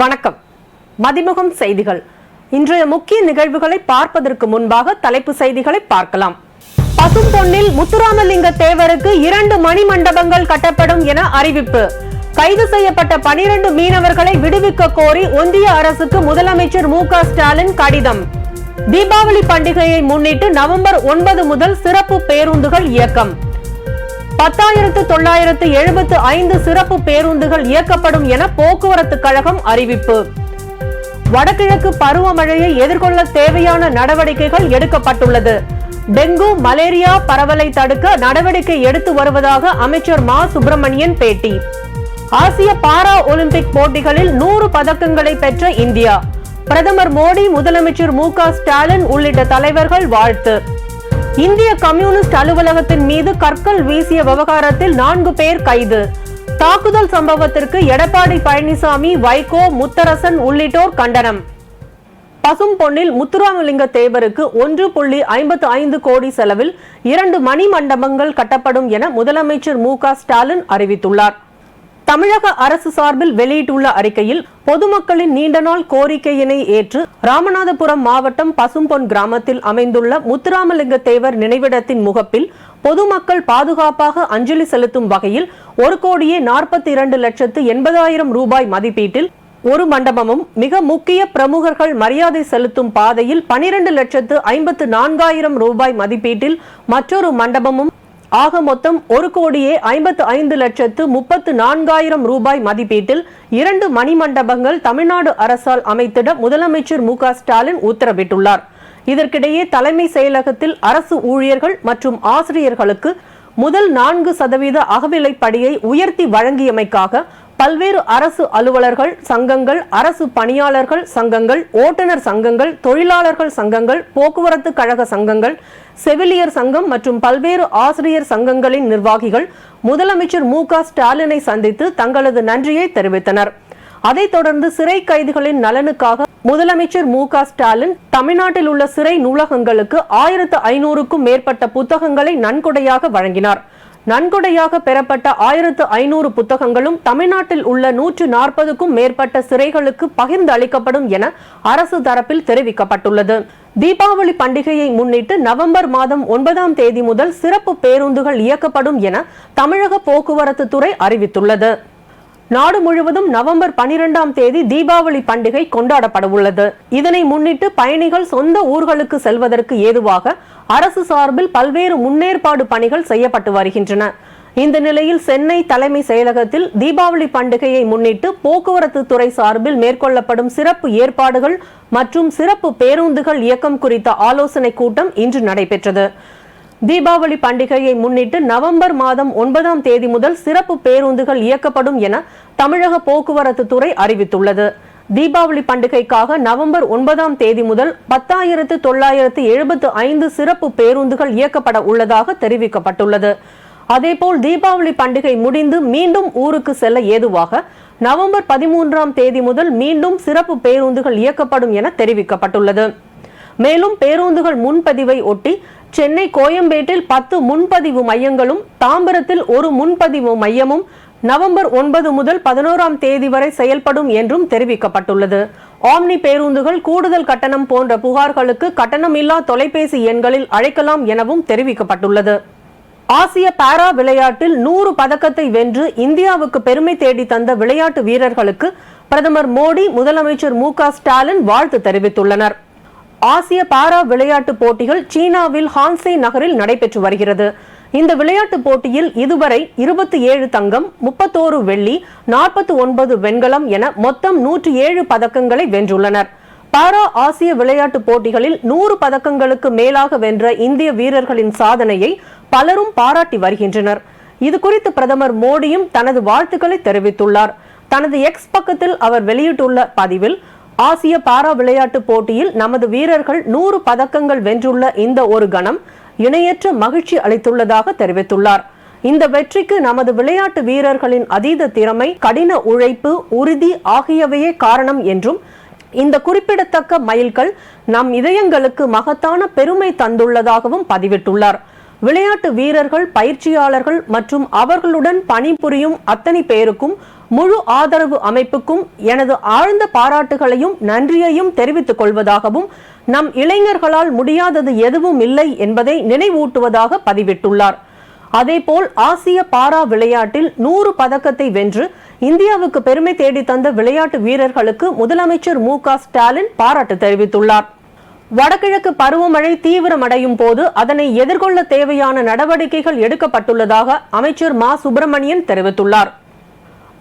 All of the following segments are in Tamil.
வணக்கம். மதிமுகம் செய்திகள். இன்றைய முக்கிய நிகழ்வுகளை பார்ப்பதற்கு முன்பாக தலைப்பு செய்திகளை பார்க்கலாம். பசும்பொன்னில் முத்துராமலிங்க தேவருக்கு 2 மணிமண்டபங்கள் கட்டப்படும் என அறிவிப்பு. கைது செய்யப்பட்ட 12 மீனவர்களை விடுவிக்க கோரி ஒன்றிய அரசுக்கு முதலமைச்சர் மு.க. ஸ்டாலின் கடிதம். தீபாவளி பண்டிகையை முன்னிட்டு நவம்பர் 9 முதல் சிறப்பு பேருந்துகள் இயக்கம். 10,975 சிறப்பு பேருந்துகள் இயக்கப்படும் என போக்குவரத்து கழகம் அறிவிப்பு. வடகிழக்கு பருவமழையை எதிர்கொள்ள தேவையான நடவடிக்கைகள் எடுக்கப்பட்டுள்ளது. டெங்கு, மலேரியா பரவலை தடுக்க நடவடிக்கை எடுத்து வருவதாக அமைச்சர் மா. சுப்பிரமணியன் பேட்டி. ஆசிய பாரா ஒலிம்பிக் போட்டிகளில் 100 பதக்கங்களை பெற்ற இந்தியா. பிரதமர் மோடி, முதலமைச்சர் மு.க. ஸ்டாலின் உள்ளிட்ட தலைவர்கள் வாழ்த்து. இந்திய கம்யூனிஸ்ட் அலுவலகத்தின் மீது கற்கள் வீசிய விவகாரத்தில் 4 பேர் கைது. தாக்குதல் சம்பவத்திற்கு எடப்பாடி பழனிசாமி, வைகோ, முத்தரசன் உள்ளிட்டோர் கண்டனம். பசும்பொன்னில் முத்துராமலிங்க தேவருக்கு 1.55 கோடி செலவில் 2 மணிமண்டபங்கள் கட்டப்படும் என முதலமைச்சர் மு.க. ஸ்டாலின் அறிவித்துள்ளார். தமிழக அரசு சார்பில் வெளியிட்டுள்ள அறிக்கையில், பொதுமக்களின் நீண்ட நாள் கோரிக்கையினை ஏற்று ராமநாதபுரம் மாவட்டம் பசும்பொன் கிராமத்தில் அமைந்துள்ள முத்துராமலிங்க தேவர் நினைவிடத்தின் முகப்பில் பொதுமக்கள் பாதுகாப்பாக அஞ்சலி செலுத்தும் வகையில் 1,42,80,000 ரூபாய் மதிப்பீட்டில் ஒரு மண்டபமும், மிக முக்கிய பிரமுகர்கள் மரியாதை செலுத்தும் பாதையில் 12,54,000 ரூபாய் மதிப்பீட்டில் மற்றொரு மண்டபமும் ஆக மொத்தம் 1,55,34,000 ரூபாய் மதிப்பீட்டில் 2 மணிமண்டபங்கள் தமிழ்நாடு அரசால் அமைத்திட முதலமைச்சர் மு.க. ஸ்டாலின் உத்தரவிட்டுள்ளார். இதற்கிடையே தலைமை செயலகத்தில் அரசு ஊழியர்கள் மற்றும் ஆசிரியர்களுக்கு முதல் 4% அகவிலைப்படியை உயர்த்தி வழங்கியமைக்காக பல்வேறு அரசு அலுவலர்கள் சங்கங்கள், அரசு பணியாளர்கள் சங்கங்கள், ஓட்டுநர் சங்கங்கள், தொழிலாளர்கள் சங்கங்கள், போக்குவரத்து கழக சங்கங்கள், செவிலியர் சங்கம் மற்றும் பல்வேறு ஆசிரியர் சங்கங்களின் நிர்வாகிகள் முதலமைச்சர் மு.க. ஸ்டாலினை சந்தித்து தங்களது நன்றியை தெரிவித்தனர். அதைத் தொடர்ந்து சிறை கைதிகளின் நலனுக்காக முதலமைச்சர் மு.க. ஸ்டாலின் தமிழ்நாட்டில் உள்ள சிறை நூலகங்களுக்கு 1,500க்கும் மேற்பட்ட புத்தகங்களை நன்கொடையாக வழங்கினார். நன்கொடையாக பெறப்பட்ட 1,500 புத்தகங்களும் தமிழ்நாட்டில் உள்ள 140க்கும் மேற்பட்ட சிறைகளுக்கு பகிர்ந்து அளிக்கப்படும் என அரசு தரப்பில் தெரிவிக்கப்பட்டுள்ளது. தீபாவளி பண்டிகையை முன்னிட்டு நவம்பர் மாதம் 9ஆம் தேதி முதல் சிறப்பு பேருந்துகள் இயக்கப்படும் என தமிழக போக்குவரத்து துறை அறிவித்துள்ளது. நாடு முழுவதும் நவம்பர் 12ஆம் தேதி தீபாவளி பண்டிகை கொண்டாடப்பட உள்ளது. இதனை முன்னிட்டு பயணிகள் சொந்த ஊர்களுக்கு செல்வதற்கு ஏதுவாக அரசு சார்பில் பல்வேறு முன்னேற்பாடு பணிகள் செய்யப்பட்டு வருகின்றன. இந்த நிலையில் சென்னை தலைமை செயலகத்தில் தீபாவளி பண்டிகையை முன்னிட்டு போக்குவரத்து துறை சார்பில் மேற்கொள்ளப்படும் சிறப்பு ஏற்பாடுகள் மற்றும் சிறப்பு பேருந்துகள் இயக்கம் குறித்த ஆலோசனை கூட்டம் இன்று நடைபெற்றது. தீபாவளி பண்டிகையை முன்னிட்டு நவம்பர் மாதம் 9ஆம் தேதி முதல் சிறப்பு பேருந்துகள் இயக்கப்படும் என தமிழக போக்குவரத்து துறை அறிவித்துள்ளது. தீபாவளி பண்டிகைக்காக நவம்பர் 9ஆம் தேதி முதல் 10,975 சிறப்பு பேருந்துகள் இயக்கப்பட உள்ளதாக தெரிவிக்கப்பட்டுள்ளது. அதேபோல் தீபாவளி பண்டிகை முடிந்து மீண்டும் ஊருக்கு செல்ல ஏதுவாக நவம்பர் 13ஆம் தேதி முதல் மீண்டும் சிறப்பு பேருந்துகள் இயக்கப்படும் என தெரிவிக்கப்பட்டுள்ளது. மேலும் பேருந்துகள் முன்பதிவை ஒட்டி சென்னை கோயம்பேட்டில் 10 முன்பதிவு மையங்களும், தாம்பரத்தில் 1 முன்பதிவு மையமும் நவம்பர் 9 முதல் 11ஆம் தேதி வரை செயல்படும் என்றும் தெரிவிக்கப்பட்டுள்ளது. ஆம்னி பேருந்துகள் கூடுதல் கட்டணம் போன்ற புகார்களுக்கு கட்டணமில்லா தொலைபேசி எண்களில் அழைக்கலாம் எனவும் தெரிவிக்கப்பட்டுள்ளது. ஆசிய பாரா விளையாட்டில் 100 பதக்கத்தை வென்று இந்தியாவுக்கு பெருமை தேடி தந்த விளையாட்டு வீரர்களுக்கு பிரதமர் மோடி, முதலமைச்சர் மு.க. ஸ்டாலின் வாழ்த்து தெரிவித்துள்ளனர். ஆசிய பாரா விளையாட்டு போட்டிகள் சீனாவில் ஹான்சே நகரில் நடைபெற்று வருகிறது. இந்த விளையாட்டு போட்டியில் இதுவரை 27 தங்கம், 31 வெள்ளி, 49 வெண்கலம் என மொத்தம் 107 பதக்கங்களை வென்றுள்ளனர். பாரா ஆசிய விளையாட்டு போட்டிகளில் 100 பதக்கங்களுக்கு மேலாக வென்ற இந்திய வீரர்களின் சாதனையை பலரும் பாராட்டி வருகின்றனர். இது குறித்து பிரதமர் மோடியும் தனது வாழ்த்துக்களை தெரிவித்துள்ளார். தனது எக்ஸ் பக்கத்தில் அவர் வெளியிட்டுள்ள பதிவில், ஆசிய பாரா விளையாட்டு போட்டியில் நமது வீரர்கள் 100 பதக்கங்கள் வென்றுள்ள இந்த ஒரு கணம் இணையற்ற மகிழ்ச்சி அளித்துள்ளதாக தெரிவித்துள்ளார். இந்த வெற்றிக்கு நமது விளையாட்டு வீரர்களின் அதீத திறமை, கடின உழைப்பு, உறுதி ஆகியவையே காரணம் என்றும், இந்த குறிப்பிடத்தக்க மைல்கல் நம் இதயங்களுக்கு மகத்தான பெருமை தந்துள்ளதாகவும் பதிவிட்டுள்ளார். விளையாட்டு வீரர்கள், பயிற்சியாளர்கள் மற்றும் அவர்களுடன் பணிபுரியும் அத்தனை பேருக்கும் முழு ஆதரவு அமைப்புக்கும் எனது ஆழ்ந்த பாராட்டுகளையும் நன்றியையும் தெரிவித்துக் கொள்வதாகவும் நம் இளைஞர்களால் முடியாதது எதுவும் இல்லை என்பதை நினைவூட்டுவதாக பதிவிட்டுள்ளார். அதேபோல் ஆசிய பாரா விளையாட்டில் 100 பதக்கத்தை வென்று இந்தியாவுக்கு பெருமை தேடி தந்த விளையாட்டு வீரர்களுக்கு முதலமைச்சர் மு.க.ஸ்டாலின் பாராட்டு தெரிவித்துள்ளார். வடகிழக்கு பருவமழை தீவிரமடையும் போது அதனை எதிர்கொள்ள தேவையான நடவடிக்கைகள் எடுக்கப்பட்டுள்ளதாக அமைச்சர் மா சுப்பிரமணியன் தெரிவித்துள்ளார்.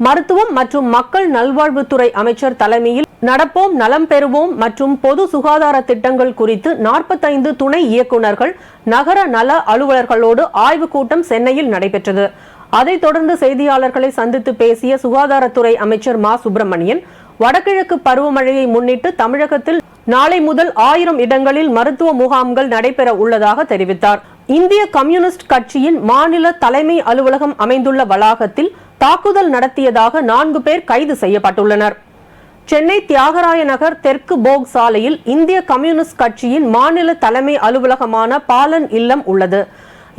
மருத்துவம் மற்றும் மக்கள் நல்வாழ்வுத்துறை அமைச்சர் தலைமையில் நடப்போம் நலம் பெறுவோம் மற்றும் பொது சுகாதார திட்டங்கள் குறித்து 45 துணை இயக்குநர்கள் நகர நல அலுவலர்களோடு ஆய்வுக் கூட்டம் சென்னையில் நடைபெற்றது. அதைத் தொடர்ந்து செய்தியாளர்களை சந்தித்து பேசிய சுகாதாரத்துறை அமைச்சர் மா சுப்பிரமணியன், வடகிழக்கு பருவமழையை முன்னிட்டு தமிழகத்தில் நாளை முதல் 1000 இடங்களில் மருத்துவ முகாம்கள் நடைபெற உள்ளதாக தெரிவித்தார். இந்திய கம்யூனிஸ்ட் கட்சியின் மாநில தலைமை அலுவலகம் அமைந்துள்ள வளாகத்தில் தாக்குதல் நடத்தியதாக 4 பேர் கைது செய்யப்பட்டுள்ளனர். சென்னை தியாகராய நகர் தெற்கு போக் சாலையில் இந்திய கம்யூனிஸ்ட் கட்சியின் மாநில தலைமை அலுவலகமான பாலன் இல்லம் உள்ளது.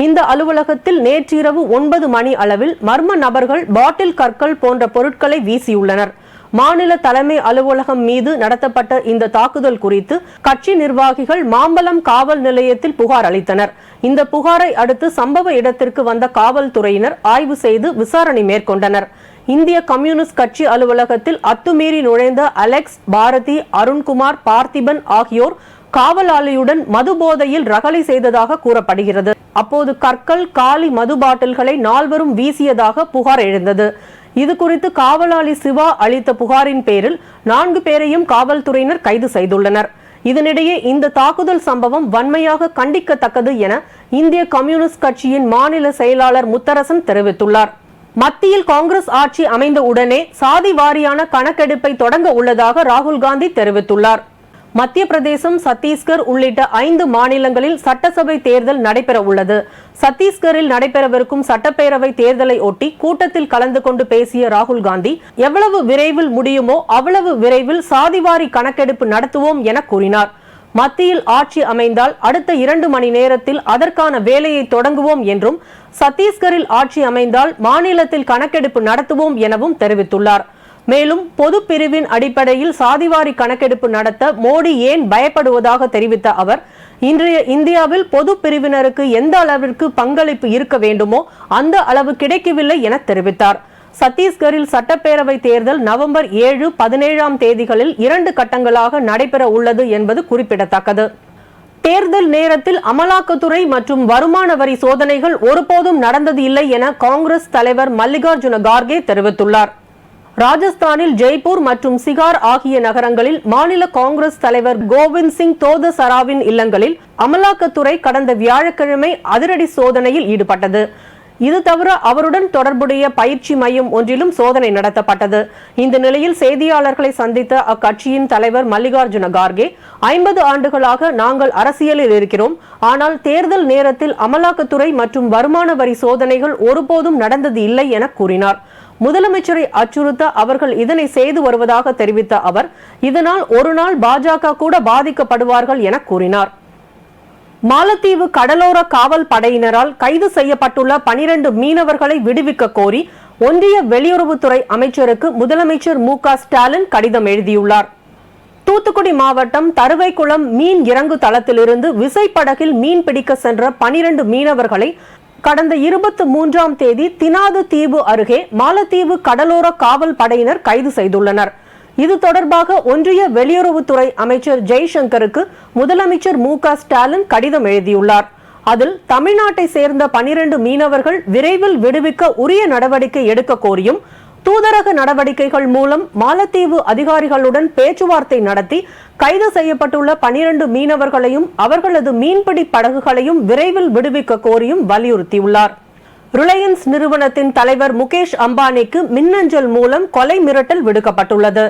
இந்த அலுவலகத்தில் நேற்றிரவு 9 மணி அளவில் மர்ம நபர்கள் பாட்டில் கற்கள் போன்ற பொருட்களை வீசியுள்ளனர். மாநில தலைமை அலுவலகம் மீது நடத்தப்பட்ட இந்த தாக்குதல் குறித்து கட்சி நிர்வாகிகள் மாம்பலம் காவல் நிலையத்தில் புகார் அளித்தனர். இந்த புகாரை அடுத்து சம்பவ இடத்திற்கு வந்த காவல்துறையினர் ஆய்வு செய்து விசாரணை மேற்கொண்டனர். இந்திய கம்யூனிஸ்ட் கட்சி அலுவலகத்தில் அத்துமீறி நுழைந்த அலெக்ஸ், பாரதி, அருண்குமார், பார்த்திபன் ஆகியோர் காவலாளியுடன் மது போதையில் ரகளை செய்ததாக கூறப்படுகிறது. அப்போது கற்கள், காலி மது பாட்டில்களை 4வரும் வீசியதாக புகார் எழுந்தது. இது குறித்து காவலாளி சிவா அளித்த புகாரின் பேரில் 4 பேரையும் காவல்துறையினர் கைது செய்துள்ளனர். இதனிடையே இந்த தாக்குதல் சம்பவம் வன்மையாக கண்டிக்கத்தக்கது என இந்திய கம்யூனிஸ்ட் கட்சியின் மாநில செயலாளர் முத்தரசன் தெரிவித்துள்ளார். மத்தியில் காங்கிரஸ் ஆட்சி அமைந்த உடனே சாதி வாரியான கணக்கெடுப்பை தொடங்க உள்ளதாக ராகுல் காந்தி தெரிவித்துள்ளார். மத்திய பிரதேசம், சத்தீஸ்கர் உள்ளிட்ட 5 மாநிலங்களில் சட்டசபை தேர்தல் நடைபெற உள்ளது. சத்தீஸ்கரில் நடைபெறவிருக்கும் சட்டப்பேரவை தேர்தலை ஒட்டி கூட்டத்தில் கலந்து கொண்டு பேசிய ராகுல் காந்தி, எவ்வளவு விரைவில் முடியுமோ அவ்வளவு விரைவில் சாதிவாரி கணக்கெடுப்பு நடத்துவோம் என கூறினார். மத்தியில் ஆட்சி அமைந்தால் அடுத்த 2 மணி நேரத்தில் அதற்கான வேலையை தொடங்குவோம் என்றும், சத்தீஸ்கரில் ஆட்சி அமைந்தால் மாநிலத்தில் கணக்கெடுப்பு நடத்துவோம் எனவும் தெரிவித்துள்ளார். மேலும் பொது பிரிவின் அடிப்படையில் சாதிவாரி கணக்கெடுப்பு நடத்த மோடி ஏன் பயப்படுவதாக தெரிவித்த அவர், இன்றைய இந்தியாவில் பொது பிரிவினருக்கு எந்த அளவிற்கு பங்களிப்பு இருக்க வேண்டுமோ அந்த அளவு கிடைக்கவில்லை என தெரிவித்தார். சத்தீஸ்கரில் சட்டப்பேரவை தேர்தல் நவம்பர் 7, 17ஆம் தேதிகளில் 2 கட்டங்களாக நடைபெற உள்ளது என்பது குறிப்பிடத்தக்கது. தேர்தல் நேரத்தில் அமலாக்கத்துறை மற்றும் வருமான வரி சோதனைகள் ஒருபோதும் நடந்தது இல்லை என காங்கிரஸ் தலைவர் மல்லிகார்ஜுன கார்கே தெரிவித்துள்ளார். ராஜஸ்தானில் ஜெய்ப்பூர் மற்றும் சிகார் ஆகிய நகரங்களில் மாநில காங்கிரஸ் தலைவர் கோவிந்த் சிங் தோதசராவின் இல்லங்களில் அமலாக்கத்துறை கடந்த வியாழக்கிழமை அதிரடி சோதனையில் ஈடுபட்டது. இது தவிர அவருடன் தொடர்புடைய பயிற்சி மையம் ஒன்றிலும் சோதனை நடத்தப்பட்டது. இந்த நிலையில் செய்தியாளர்களை சந்தித்த அக்கட்சியின் தலைவர் மல்லிகார்ஜுன கார்கே, 50 ஆண்டுகளாக நாங்கள் அரசியலில் இருக்கிறோம், ஆனால் தேர்தல் நேரத்தில் அமலாக்கத்துறை மற்றும் வருமான வரி சோதனைகள் ஒருபோதும் நடந்தது இல்லை என கூறினார். முதலமைச்சரை அச்சுறுத்த அவர்கள் இதனை செய்து வருவதாக தெரிவித்த அவர், இதனால் ஒரு நாள் பாஜக கூட பாதிக்கப்படுவார்கள் என கூறினார். மாலத்தீவு கடலோர காவல் படையினரால் கைது செய்யப்பட்டுள்ள 12 மீனவர்களை விடுவிக்க கோரி ஒன்றிய வெளியுறவுத்துறை அமைச்சருக்கு முதலமைச்சர் மு.க.ஸ்டாலின் கடிதம் எழுதியுள்ளார். தூத்துக்குடி மாவட்டம் தருவைக்குளம் மீன் இறங்கு தளத்திலிருந்து விசைப்படகில் மீன் பிடிக்க சென்ற 12 மீனவர்களை கடந்த 23ஆம் தேதி தினாது தீவு அருகே மாலத்தீவு கடலோர காவல் படையினர் கைது செய்துள்ளனர். இது தொடர்பாக ஒன்றிய வெளியுறவுத்துறை அமைச்சர் ஜெய்சங்கருக்கு முதலமைச்சர் மு.க.ஸ்டாலின் கடிதம் எழுதியுள்ளார். அதில் தமிழ்நாட்டை சேர்ந்த 12 மீனவர்கள் விரைவில் விடுவிக்க உரிய நடவடிக்கை எடுக்க கோரியும், தூதரக நடவடிக்கைகள் மூலம் மாலத்தீவு அதிகாரிகளுடன் பேச்சுவார்த்தை நடத்தி கைது செய்யப்பட்டுள்ள 12 மீனவர்களையும் அவர்களது மீன்பிடி படகுகளையும் விரைவில் விடுவிக்க கோரியும் வலியுறுத்தியுள்ளார். ரிலையன்ஸ் நிறுவனத்தின் தலைவர் முகேஷ் அம்பானிக்கு மின்னஞ்சல் மூலம் கொலை மிரட்டல் விடுக்கப்பட்டுள்ளது.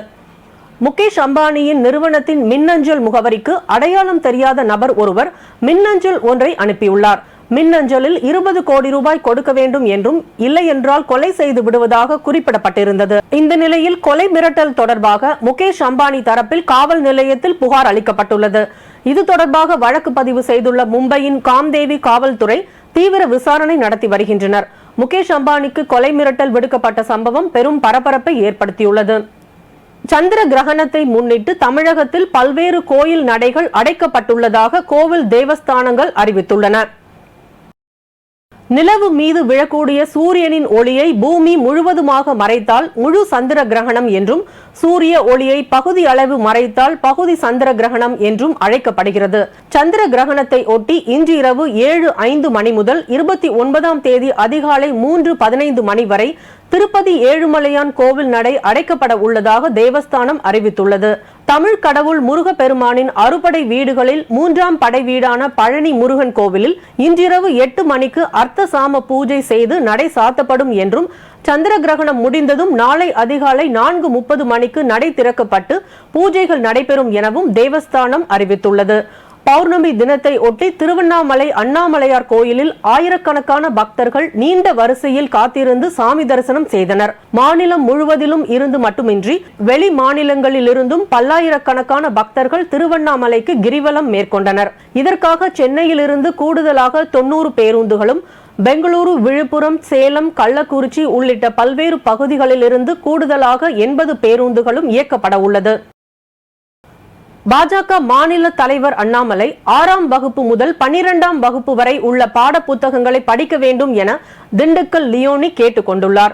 முகேஷ் அம்பானியின் நிறுவனத்தின் மின்னஞ்சல் முகவரிக்கு அடையாளம் தெரியாத நபர் ஒருவர் மின்னஞ்சல் ஒன்றை அனுப்பியுள்ளார். மின்னஞ்சலில் 20 கோடி ரூபாய் கொடுக்க வேண்டும் என்றும், இல்லை என்றால் கொலை செய்து விடுவதாக குறிப்பிடப்பட்டிருந்தது. இந்த நிலையில் கொலை மிரட்டல் தொடர்பாக முகேஷ் அம்பானி தரப்பில் காவல் நிலையத்தில் புகார் அளிக்கப்பட்டுள்ளது. இது தொடர்பாக வழக்கு பதிவு செய்துள்ள மும்பையின் காம்தேவி காவல்துறை தீவிர விசாரணை நடத்தி வருகின்றனர். முகேஷ் அம்பானிக்கு கொலை மிரட்டல் விடுக்கப்பட்ட சம்பவம் பெரும் பரபரப்பை ஏற்படுத்தியுள்ளது. சந்திர கிரகணத்தை முன்னிட்டு தமிழகத்தில் பல்வேறு கோயில் நடைகள் அடைக்கப்பட்டுள்ளதாக கோவில் தேவஸ்தானங்கள் அறிவித்துள்ளன. நிலவு மீது விழக்கூடிய சூரியனின் ஒளியை பூமி முழுவதுமாக மறைத்தால் முழு சந்திர கிரகணம் என்றும், சூரிய ஒளியை பகுதி அளவு மறைத்தால் பகுதி சந்திர கிரகணம் என்றும் அழைக்கப்படுகிறது. சந்திர கிரகணத்தை ஒட்டி இன்று இரவு 7:05 மணி முதல் 29ஆம் தேதி அதிகாலை 3:15 மணி வரை திருப்பதி ஏழுமலையான் கோவில் நடை அடைக்கப்பட உள்ளதாக தேவஸ்தானம் அறிவித்துள்ளது. தமிழ் கடவுள் முருகப்பெருமானின் அறுபடை வீடுகளில் 3ஆம் படை வீடான பழனி முருகன் கோவிலில் இன்றிரவு 8 மணிக்கு அர்த்த சாம பூஜை செய்து நடை சாத்தப்படும் என்றும், சந்திர கிரகணம் முடிந்ததும் நாளை அதிகாலை 4:30 மணிக்கு நடை திறக்கப்பட்டு பூஜைகள் நடைபெறும் எனவும் தேவஸ்தானம் அறிவித்துள்ளது. பௌர்ணமி தினத்தை ஒட்டி திருவண்ணாமலை அண்ணாமலையார் கோயிலில் ஆயிரக்கணக்கான பக்தர்கள் நீண்ட வரிசையில் காத்திருந்து சாமி தரிசனம் செய்தனர். மாநிலம் முழுவதிலும் இருந்து மட்டுமின்றி வெளி மாநிலங்களிலிருந்தும் பல்லாயிரக்கணக்கான பக்தர்கள் திருவண்ணாமலைக்கு கிரிவலம் மேற்கொண்டனர். இதற்காக சென்னையிலிருந்து கூடுதலாக 90 பேருந்துகளும், பெங்களூரு, விழுப்புரம், சேலம், கள்ளக்குறிச்சி உள்ளிட்ட பல்வேறு பகுதிகளிலிருந்து கூடுதலாக 80 பேருந்துகளும் இயக்கப்பட உள்ளது. பாஜக மாநில தலைவர் அண்ணாமலை 6ஆம் வகுப்பு முதல் 12ஆம் வகுப்பு வரை உள்ள பாட புத்தகங்களை படிக்க வேண்டும் என திண்டுக்கல் லியோனி கேட்டுக் கொண்டுள்ளார்.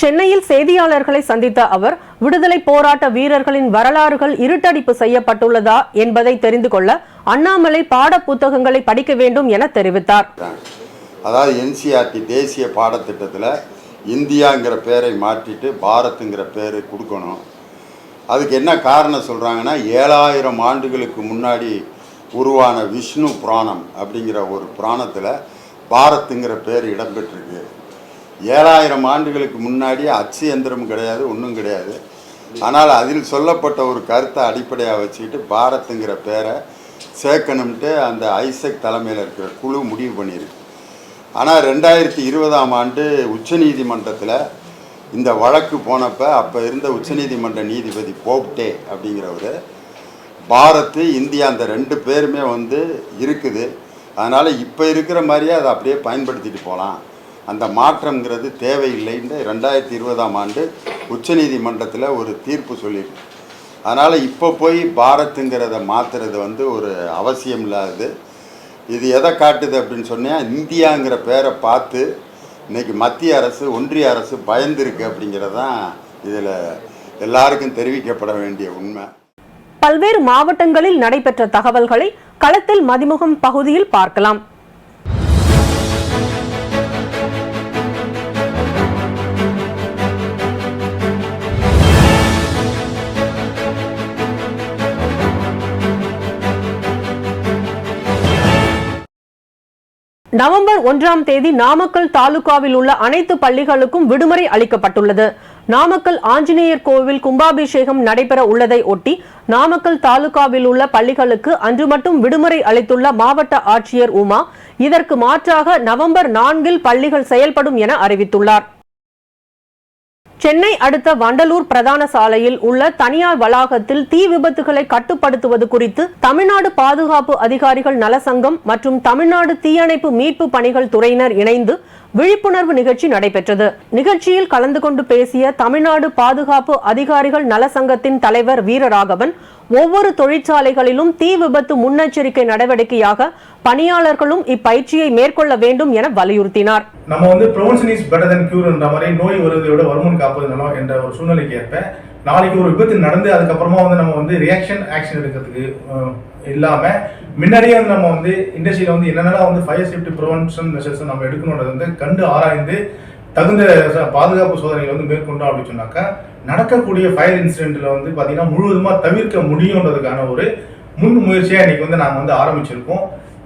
சென்னையில் செய்தியாளர்களை சந்தித்த அவர், விடுதலை போராட்ட வீரர்களின் வரலாறுகள் இருட்டடிப்பு செய்யப்பட்டுள்ளதா என்பதை தெரிந்து கொள்ள அண்ணாமலை பாட புத்தகங்களை படிக்க வேண்டும் என தெரிவித்தார். அதாவது NCERT தேசிய பாடத்திட்டத்தில் இந்தியாங்கிற பேரை மாற்றிட்டு பாரத்ங்கிற பேரை கொடுக்கணும். அதுக்கு என்ன காரணம் சொல்கிறாங்கன்னா, 7000 ஆண்டுகளுக்கு முன்னாடி உருவான விஷ்ணு புராணம் அப்படிங்கிற ஒரு புராணத்தில் பாரத்துங்கிற பேர் இடம்பெற்றிருக்கு. 7000 ஆண்டுகளுக்கு முன்னாடி அச்சு எந்திரம் கிடையாது, ஒன்றும் கிடையாது. ஆனால் அதில் சொல்லப்பட்ட ஒரு கருத்தை அடிப்படையாக வச்சுக்கிட்டு பாரத்துங்கிற பேரை சேர்க்கணும்ட்டு அந்த ஐசக் தலைமையில் இருக்கிற குழு முடிவு பண்ணியிருக்கு. ஆனால் 2020ஆம் ஆண்டு உச்சநீதிமன்றத்தில் இந்த வழக்கு போனப்போ அப்போ இருந்த உச்சநீதிமன்ற நீதிபதி போப்டே அப்படிங்கிறவர், பாரத்து, இந்தியா அந்த 2 பேருமே இருக்குது, அதனால் இப்போ இருக்கிற மாதிரியே அதை அப்படியே பயன்படுத்திட்டு போகலாம், அந்த மாற்றங்கிறது தேவையில்லைன்னு 2020ஆம் ஆண்டு உச்சநீதிமன்றத்தில் ஒரு தீர்ப்பு சொல்லியிருக்கு. அதனால் இப்போ போய் பாரத்துங்கிறத மாற்றுறது ஒரு அவசியம் இல்லாதது. இது எதை காட்டுது அப்படின்னு சொன்னால், இந்தியாங்கிற பேரை பார்த்து இன்றைக்கி மத்திய அரசு, ஒன்றிய அரசு பயந்துருக்கு அப்படிங்கிறது தான் இதில் எல்லாருக்கும் தெரிவிக்கப்பட வேண்டிய உண்மை. பல்வேறு மாவட்டங்களில் நடைபெற்ற தகவல்களை களத்தில் மதிமுகம் பகுதியில் பார்க்கலாம். நவம்பர் 1ஆம் தேதி நாமக்கல் தாலுகாவில் உள்ள அனைத்து பள்ளிகளுக்கும் விடுமுறை அளிக்கப்பட்டுள்ளது. நாமக்கல் ஆஞ்சநேயர் கோவில் கும்பாபிஷேகம் நடைபெற உள்ளதை ஒட்டி நாமக்கல் தாலுகாவில் உள்ள பள்ளிகளுக்கு அன்று மட்டும் விடுமுறை அளித்துள்ள மாவட்ட ஆட்சியர் உமா, இதற்கு மாற்றாக நவம்பர் 4இல் பள்ளிகள் செயல்படும் என அறிவித்துள்ளார். சென்னை அடுத்த வண்டலூர் பிரதான சாலையில் உள்ள தனியார் வளாகத்தில் தீ விபத்துகளை கட்டுப்படுத்துவது குறித்து தமிழ்நாடு பாதுகாப்பு அதிகாரிகள் நலசங்கம் மற்றும் தமிழ்நாடு தீயணைப்பு மீட்பு பணிகள் துறையினர் இணைந்து விழிப்புணர்வு நிகழ்ச்சி நடைபெற்றது. நிகழ்ச்சியில் கலந்து கொண்டு பேசிய தமிழ்நாடு பாதுகாப்பு அதிகாரிகள் நலசங்கத்தின் தலைவர் வீரராகவன், ஒவ்வொரு தொழிற்சாலைகளிலும் தீ விபத்து முன்னெச்சரிக்கை நடவடிக்கையாக பணியாளர்களும் இப்பயிற்சியை மேற்கொள்ள வேண்டும் என வலியுறுத்தினார். நம்ம prevention is better then cure என்ற மாதிரி நோய் வருவதை விட வருமுன் காப்பது நலம் என்ற ஒரு சூழ்நிலைக்கு ஏற்ப நாளைக்கு ஒரு விபத்து நடந்து அதுக்கப்புறமா நம்ம ரியாக்ஷன் ஆக்ஷன் எடுக்கிறதுக்கு இல்லாம முன்னாடியே நம்ம இண்டஸ்ட்ரியில என்னென்ன ஃபயர் சேஃப்டி ப்ரிவென்ஷன் மெஷர்ஸ் நம்ம எடுக்கணும்ன்றது கண்டு ஆராய்ந்து தகுந்த பாதுகாப்பு சோதனைகள் மேற்கொண்டோம் அப்படின்னு சொன்னாக்கா நடக்கக்கூடிய ஃபயர் இன்சிடென்ட்ல பாத்தீங்கன்னா முழுவதுமா தவிர்க்க முடியும்ன்றதுக்கான ஒரு முன் முயற்சியா இன்னைக்கு நாங்க ஆரம்பிச்சிருக்கோம்.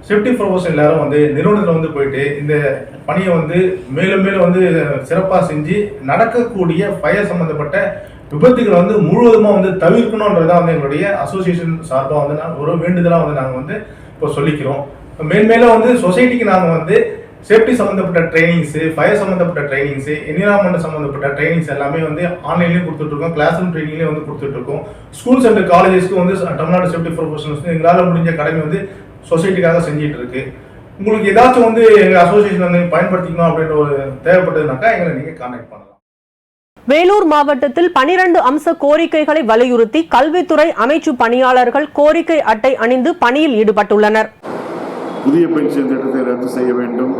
சேஃப்டி ப்ரொஃபஷன் எல்லாரும் நிறுவனத்துல போயிட்டு இந்த பணியை மேலும் மேலும் சிறப்பா செஞ்சு நடக்கக்கூடிய ஃபயர் சம்பந்தப்பட்ட விபத்துகளை முழுவதுமா தவிர்க்கணும்ன்றதான் எங்களுடைய அசோசியேஷன் சார்பா ஒரு வேண்டுதலா நாங்க இப்போ சொல்லிக்கிறோம். மேன்மேலும் சொசைட்டிக்கு நாங்க சேஃப்டி சம்பந்தப்பட்ட ட்ரைனிங்ஸ், ஃபயர் சம்பந்தப்பட்ட ட்ரைனிங்ஸ், என்விரான்மெண்ட் சம்பந்தப்பட்ட ட்ரைனிங்ஸ் எல்லாமே ஆன்லைன்லயும் கொடுத்துட்டு இருக்கோம், கிளாஸ் ரூம் ட்ரைனிங்லயே கொடுத்துட்டு இருக்கோம். ஸ்கூல்ஸ் அண்ட் காலேஜஸ்க்கு தமிழ்நாடு சேஃப்டி ப்ரொஃபஷனல்ஸ் எங்களால முடிஞ்ச கடமை சொசைட்டிக்காக செஞ்சிட்டு இருக்கு. உங்களுக்கு ஏதாச்சும் வந்து எங்கள் அசோசியேஷன் வந்து பயன்படுத்திக்கணும் அப்படின்ற ஒரு தேவைப்பட்டதுனாக்கா எங்களை நீங்கள் கான்டாக்ட் பண்ணலாம். வேலூர் மாவட்டத்தில் 12 அம்ச கோரிக்கைகளை வலியுறுத்தி கல்வித்துறை அமைச்சு பணியாளர்கள் கோரிக்கை அட்டை அணிந்து பணியில் ஈடுபட்டுள்ளனர். புதிய பென்ஷன் திட்டத்தை ரத்து செய்ய வேண்டும்,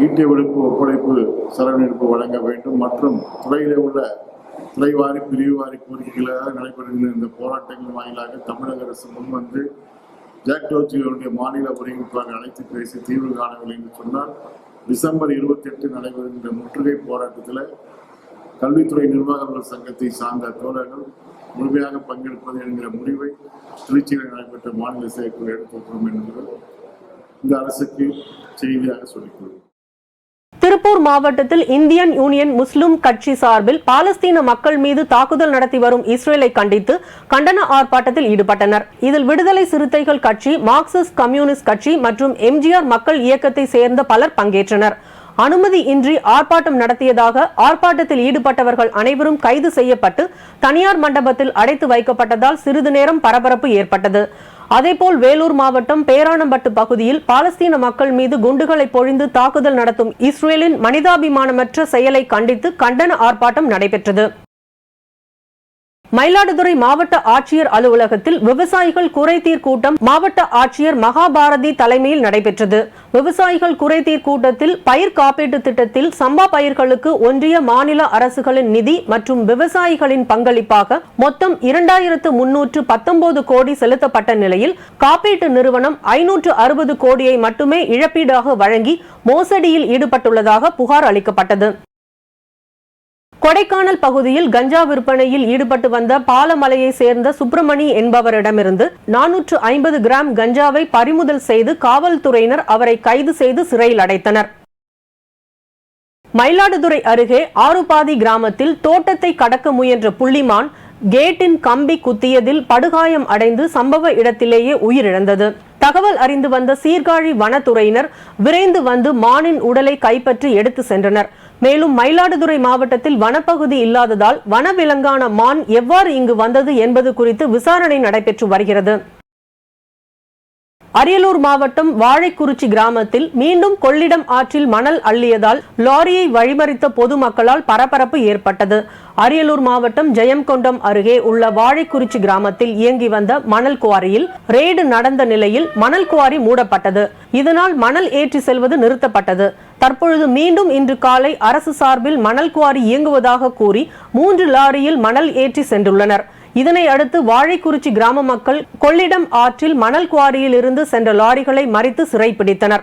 ஈட்டிய விடுப்பு ஒப்படைப்பு செலவினப்பு வழங்க வேண்டும் மற்றும் துறையிலே உள்ள துறைவாரி பிரிவுவாரி கோரிக்கைகளாக நடைபெறுகின்ற இந்த போராட்டங்கள் வாயிலாக தமிழக அரசு முன்வந்து ஜாக் டோர்ச்சிகளுடைய மாநில ஒருங்கிணைப்பாளர் அழைத்து பேசி தீர்வு காணவில்லை என்று சொன்னால் டிசம்பர் 28 நடைபெறுகின்ற முற்றுகை போராட்டத்தில் கல்வித்துறை நிர்வாகர்கள் சங்கத்தை சார்ந்த தோழர்கள் முழுமையாக பங்கெடுப்பது என்கிற முடிவை திருச்சியில் நடைபெற்ற மாநில செயற்குழு எடுத்துள்ளோம் என்பது இந்த அரசுக்கு செய்தியாக சொல்லிக்கொள்வோம். திருப்பூர் மாவட்டத்தில் இந்தியன் யூனியன் முஸ்லிம் கட்சி சார்பில் பாலஸ்தீன மக்கள் மீது தாக்குதல் நடத்தி வரும் இஸ்ரேலை கண்டித்து கண்டன ஆர்ப்பாட்டத்தில் ஈடுபட்டனர். இதில் விடுதலை சிறுத்தைகள் கட்சி, மார்க்சிஸ்ட் கம்யூனிஸ்ட் கட்சி மற்றும் எம்ஜிஆர் மக்கள் இயக்கத்தை சேர்ந்த பலர் பங்கேற்றனர். அனுமதி இன்றி ஆர்ப்பாட்டம் நடத்தியதாக ஆர்ப்பாட்டத்தில் ஈடுபட்டவர்கள் அனைவரும் கைது செய்யப்பட்டு தனியார் மண்டபத்தில் அடைத்து வைக்கப்பட்டதால் சிறிது நேரம் பரபரப்பு ஏற்பட்டது. அதேபோல் வேலூர் மாவட்டம் பேரானம்பட்டு பகுதியில் பாலஸ்தீன மக்கள் மீது குண்டுகளை பொழிந்து தாக்குதல் நடத்தும் இஸ்ரேலின் மனிதாபிமானமற்ற செயலை கண்டித்து கண்டன ஆர்ப்பாட்டம் நடைபெற்றது. மயிலாடுதுறை மாவட்ட ஆட்சியர் அலுவலகத்தில் விவசாயிகள் குறைதீர் கூட்டம் மாவட்ட ஆட்சியர் மகாபாரதி தலைமையில் நடைபெற்றது. விவசாயிகள் குறைதீர் கூட்டத்தில் பயிர் காப்பீட்டு திட்டத்தில் சம்பா பயிர்களுக்கு ஒன்றிய மாநில அரசுகளின் நிதி மற்றும் விவசாயிகளின் பங்களிப்பாக மொத்தம் 2319 கோடி செலுத்தப்பட்ட நிலையில் காப்பீட்டு நிறுவனம் 560 கோடியை மட்டுமே இழப்பீடாக வழங்கி மோசடியில் ஈடுபட்டுள்ளதாக புகார் அளிக்கப்பட்டது. கொடைக்கானல் பகுதியில் கஞ்சா விற்பனையில் ஈடுபட்டு வந்த பாலமலையை சேர்ந்த சுப்பிரமணி என்பவரிடமிருந்து 450 கிராம் கஞ்சாவை பறிமுதல் செய்து காவல்துறையினர் அவரை கைது செய்து சிறையில் அடைத்தனர். மயிலாடுதுறை அருகே ஆறுபாதி கிராமத்தில் தோட்டத்தை கடக்க முயன்ற புள்ளிமான் கேட்டின் கம்பி குத்தியதில் படுகாயம் அடைந்து சம்பவ இடத்திலேயே உயிரிழந்தது. தகவல் அறிந்து வந்த சீர்காழி வனத்துறையினர் விரைந்து வந்து மானின் உடலை கைப்பற்றி எடுத்து சென்றனர். மேலும் மயிலாடுதுறை மாவட்டத்தில் வனப்பகுதி இல்லாததால் வனவிலங்கான மான் எவ்வாறு இங்கு வந்தது என்பது குறித்து விசாரணை நடைபெற்று வருகிறது. அரியலூர் மாவட்டம் வாழைக்குறிச்சி கிராமத்தில் மீண்டும் கொள்ளிடம் ஆற்றில் மணல் அள்ளியதால் லாரியை வழிமறித்த பொதுமக்களால் பரபரப்பு ஏற்பட்டது. அரியலூர் மாவட்டம் ஜெயங்கொண்டம் அருகே உள்ள வாழைக்குறிச்சி கிராமத்தில் இயங்கி வந்த மணல் குவாரியில் ரெய்டு நடந்த நிலையில் மணல் குவாரி மூடப்பட்டது. இதனால் மணல் ஏற்றி செல்வது நிறுத்தப்பட்டது. தற்பொழுது மீண்டும் இன்று காலை அரசு சார்பில் மணல் குவாரி இயங்குவதாக கூறி 3 லாரியில் மணல் ஏற்றி சென்றுள்ளனர். இதனை அடுத்து வாழைக்குறிச்சி கிராம மக்கள் கொள்ளிடம் ஆற்றில் மணல் குவாரியில் இருந்து சென்ற லாரிகளை மறித்து சிறைப்பிடித்தனர்.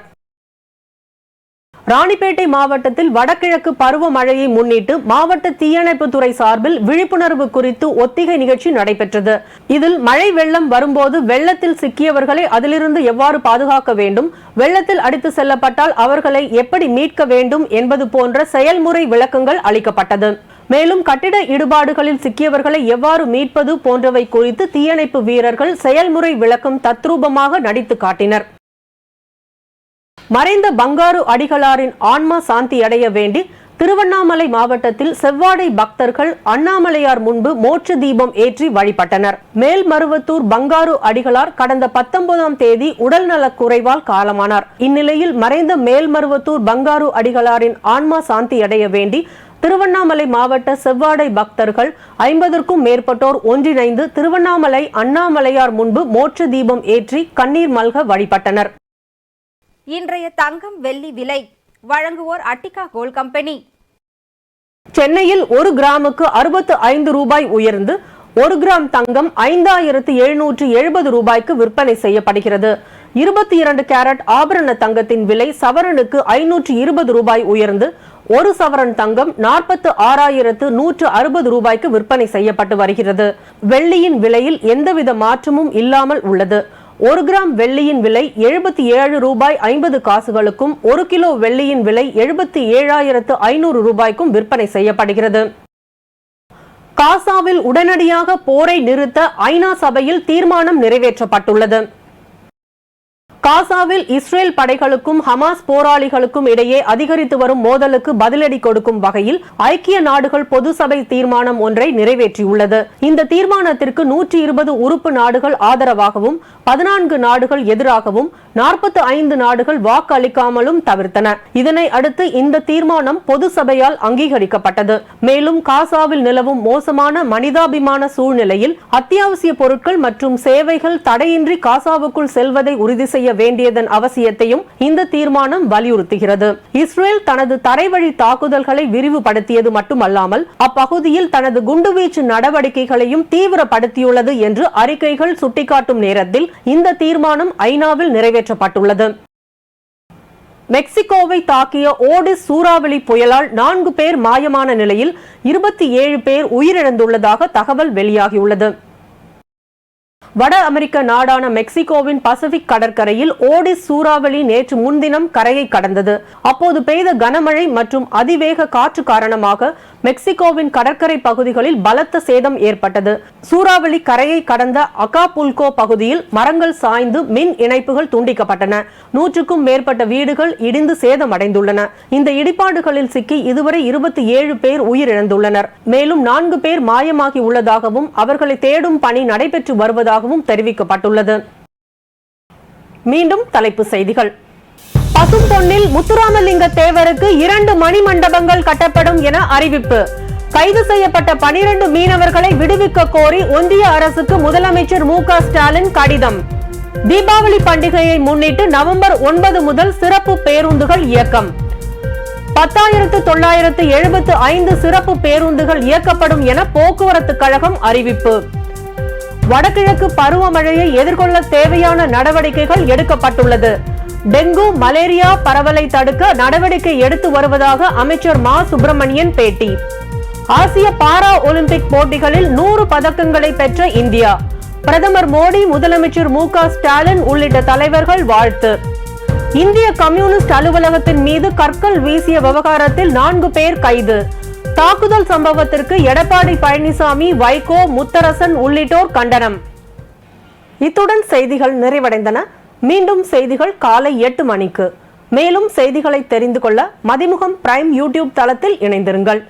ராணிப்பேட்டை மாவட்டத்தில் வடகிழக்கு பருவமழையை முன்னிட்டு மாவட்ட தீயணைப்புத்துறை சார்பில் விழிப்புணர்வு குறித்து ஒத்திகை நிகழ்ச்சி நடைபெற்றது. இதில் மழை வெள்ளம் வரும்போது வெள்ளத்தில் சிக்கியவர்களை அதிலிருந்து எவ்வாறு பாதுகாக்க வேண்டும், வெள்ளத்தில் அடித்து செல்லப்பட்டால் அவர்களை எப்படி மீட்க வேண்டும் என்பது போன்ற செயல்முறை விளக்கங்கள் அளிக்கப்பட்டது. மேலும் கட்டிட இடுபாடுகளில் சிக்கியவர்களை எவ்வாறு மீட்பது போன்றவை குறித்து தீயணைப்பு வீரர்கள் செயல்முறை விளக்கம் தத்ரூபமாக நடித்து காட்டினர். மறைந்த பங்காரு அடிகளாரின் ஆன்மா சாந்தி அடைய வேண்டி திருவண்ணாமலை மாவட்டத்தில் செவ்வாடை பக்தர்கள் அண்ணாமலையார் முன்பு மோட்ச தீபம் ஏற்றி வழிபட்டனர். மேல்மருவத்தூர் பங்காரு அடிகளார் கடந்த 19ஆம் தேதி உடல்நலக் குறைவால் காலமானார். இந்நிலையில் மறைந்த மேல்மருவத்தூர் பங்காரு அடிகளாரின் ஆன்மா சாந்தி அடைய வேண்டி திருவண்ணாமலை மாவட்ட செவ்வாடை பக்தர்கள் 50க்கும் மேற்பட்டோர் ஒன்றிணைந்து திருவண்ணாமலை அண்ணாமலையார் முன்பு மோட்ச தீபம் ஏற்றி கண்ணீர் மல்க வழிபட்டனர். இன்றைய தங்கம் வெள்ளி விலை வழங்குவோர் அட்டிகா கோல்ட் கம்பெனி. சென்னையில் 1 கிராமுக்கு 65 ரூபாய் உயர்ந்து 1 கிராம் தங்கம் 5770 ரூபாய்க்கு விற்பனை செய்யப்படுகிறது. 22 கேரட் ஆபரண தங்கத்தின் விலை சவரனுக்கு 520 ரூபாய் உயர்ந்து 1 சவரன் தங்கம் 46,160 ரூபாய்க்கு விற்பனை செய்யப்பட்டு வருகிறது. வெள்ளியின் விலையில் எந்தவித மாற்றமும் இல்லாமல் உள்ளது. 1 கிராம் வெள்ளியின் விலை 77 ரூபாய் 50 காசுகளுக்கும் 1 கிலோ வெள்ளியின் விலை 77,500 ரூபாய்க்கும் விற்பனை செய்யப்படுகிறது. காசாவில் உடனடியாக போரை நிறுத்த ஐநா சபையில் தீர்மானம் நிறைவேற்றப்பட்டுள்ளது. காசாவில் இஸ்ரேல் படைகளுக்கும் ஹமாஸ் போராளிகளுக்கும் இடையே அதிகரித்து வரும் மோதலுக்கு பதிலடி கொடுக்கும் வகையில் ஐக்கிய நாடுகள் பொது சபை தீர்மானம் ஒன்றை நிறைவேற்றியுள்ளது. இந்த தீர்மானத்திற்கு 120 உறுப்பு நாடுகள் ஆதரவாகவும் 14 நாடுகள் எதிராகவும் 45 நாடுகள் வாக்கு அளிக்காமலும் தவிர்த்தன. இதனை அடுத்து இந்த தீர்மானம் பொது சபையால் அங்கீகரிக்கப்பட்டது. மேலும் காசாவில் நிலவும் மோசமான மனிதாபிமான சூழ்நிலையில் அத்தியாவசிய பொருட்கள் மற்றும் சேவைகள் தடையின்றி காசாவுக்குள் செல்வதை உறுதி செய்ய வேண்டியதன் அவசியத்தையும் இந்த தீர்மானம் வலியுறுத்துகிறது. இஸ்ரேல் தனது தரைவழி தாக்குதல்களை விரிவுபடுத்தியது மட்டுமல்லாமல் அப்பகுதியில் தனது குண்டுவீச்சு நடவடிக்கைகளையும் தீவிரப்படுத்தியுள்ளது என்று அறிக்கைகள் சுட்டிக்காட்டும் நேரத்தில் இந்த தீர்மானம் ஐநாவில் நிறைவேற்றப்பட்டுள்ளது. மெக்சிகோவை தாக்கிய ஓடிஸ் சூறாவளி புயலால் 4 பேர் மாயமான நிலையில் 27 பேர் உயிரிழந்துள்ளதாக தகவல் வெளியாகியுள்ளது. வட அமெரிக்க நாடான மெக்சிகோவின் பசிபிக் கடற்கரையில் ஓடிஸ் சூறாவளி நேற்று முன்தினம் கரையை கடந்தது. அப்போது பெய்த கனமழை மற்றும் அதிவேக காற்று காரணமாக மெக்சிகோவின் கடற்கரை பகுதிகளில் பலத்த சேதம் ஏற்பட்டது. சூறாவளி கரையை கடந்த அகாபுல்கோ பகுதியில் மரங்கள் சாய்ந்து மின் இணைப்புகள் துண்டிக்கப்பட்டன. 100க்கும் மேற்பட்ட வீடுகள் இடிந்து சேதமடைந்துள்ளன. இந்த இடிபாடுகளில் சிக்கி இதுவரை 27 பேர் உயிரிழந்துள்ளனர். மேலும் 4 பேர் மாயமாகி உள்ளதாகவும் அவர்களை தேடும் பணி நடைபெற்று வருவதாகவும் தெரிவிக்கப்பட்டுள்ளது. மீண்டும் தலைப்புச் செய்திகள். பசும்பொன்னில் முத்துராமலிங்க தேவருக்கு 2 மணிமண்டபங்கள் கட்டப்படும் என அறிவிப்பு. கைது செய்யப்பட்ட 12 மீனவர்களை விடுவிக்க கோரி ஒன்றிய அரசுக்கு முதலமைச்சர் மு.க. ஸ்டாலின் கடிதம். தீபாவளி பண்டிகையை முன்னிட்டு நவம்பர் 9 முதல் சிறப்பு பேருந்துகள் இயக்கம். 10,975 சிறப்பு பேருந்துகள் இயக்கப்படும் என போக்குவரத்து கழகம் அறிவிப்பு. வடகிழக்கு பருவமழையை எதிர்கொள்ள தேவையான நடவடிக்கைகள் எடுக்கப்பட்டுள்ளது. டெங்கு மலேரியா பரவலை தடுக்க நடவடிக்கை எடுத்து வருவதாக அமைச்சர் மா சுப்பிரமணியன் பேட்டி. ஆசிய பாரா ஒலிம்பிக் போட்டிகளில் 100 பதக்கங்களை பெற்ற இந்தியா. பிரதமர் மோடி, முதலமைச்சர் மு.க. ஸ்டாலின் உள்ளிட்ட தலைவர்கள் வாழ்த்து. இந்திய கம்யூனிஸ்ட் அலுவலகத்தின் மீது கற்கள் வீசிய விவகாரத்தில் 4 பேர் கைது. தாக்குதல் சம்பவத்திற்கு எடப்பாடி பழனிசாமி, வைகோ, முத்தரசன் உள்ளிட்டோர் கண்டனம். இத்துடன் செய்திகள் நிறைவடைந்தன. மீண்டும் செய்திகள் காலை 8 மணிக்கு. மேலும் செய்திகளை தெரிந்து கொள்ள மதிமுகம் பிரைம் யூடியூப் தளத்தில் இணைந்திருங்கள்.